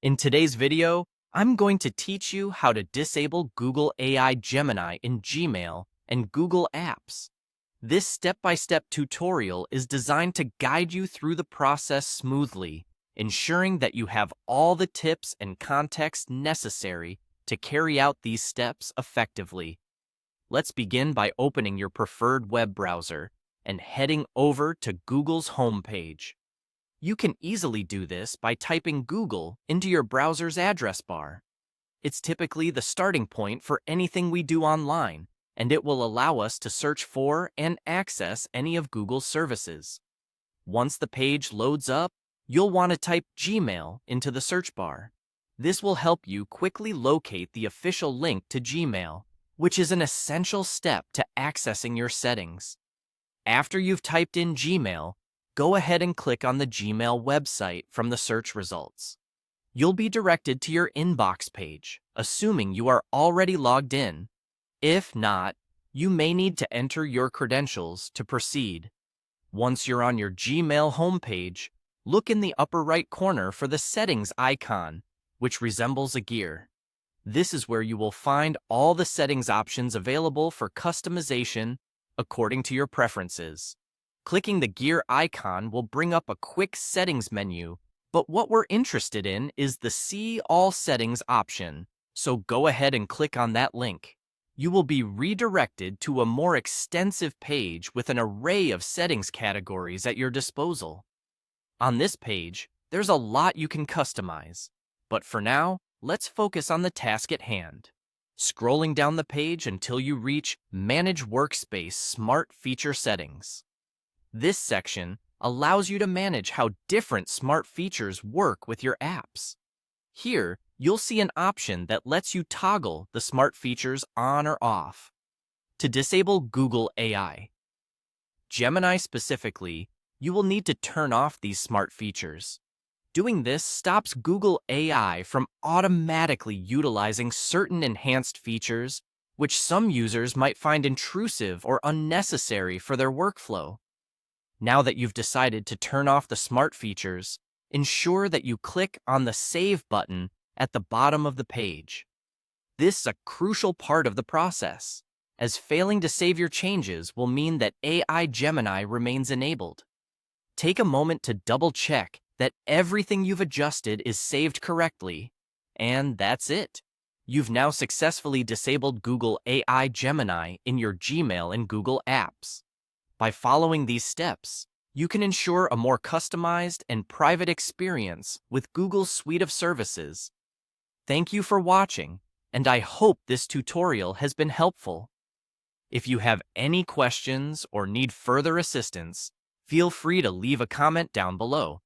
In today's video, I'm going to teach you how to disable Google AI Gemini in Gmail and Google Apps. This step-by-step tutorial is designed to guide you through the process smoothly, ensuring that you have all the tips and context necessary to carry out these steps effectively. Let's begin by opening your preferred web browser and heading over to Google's homepage. You can easily do this by typing Google into your browser's address bar. It's typically the starting point for anything we do online, and it will allow us to search for and access any of Google's services. Once the page loads up, you'll want to type Gmail into the search bar. This will help you quickly locate the official link to Gmail, which is an essential step to accessing your settings. After you've typed in Gmail, go ahead and click on the Gmail website from the search results. You'll be directed to your inbox page, assuming you are already logged in. If not, you may need to enter your credentials to proceed. Once you're on your Gmail homepage, look in the upper right corner for the settings icon, which resembles a gear. This is where you will find all the settings options available for customization according to your preferences. Clicking the gear icon will bring up a quick settings menu, but what we're interested in is the See All Settings option, so go ahead and click on that link. You will be redirected to a more extensive page with an array of settings categories at your disposal. On this page, there's a lot you can customize, but for now, let's focus on the task at hand. Scrolling down the page until you reach Manage Workspace Smart Feature Settings. This section allows you to manage how different smart features work with your apps. Here, you'll see an option that lets you toggle the smart features on or off. To disable Google AI, Gemini specifically, you will need to turn off these smart features. Doing this stops Google AI from automatically utilizing certain enhanced features, which some users might find intrusive or unnecessary for their workflow. Now that you've decided to turn off the smart features, ensure that you click on the Save button at the bottom of the page. This is a crucial part of the process, as failing to save your changes will mean that AI Gemini remains enabled. Take a moment to double-check that everything you've adjusted is saved correctly, and that's it. You've now successfully disabled Google AI Gemini in your Gmail and Google Apps. By following these steps, you can ensure a more customized and private experience with Google's suite of services. Thank you for watching, and I hope this tutorial has been helpful. If you have any questions or need further assistance, feel free to leave a comment down below.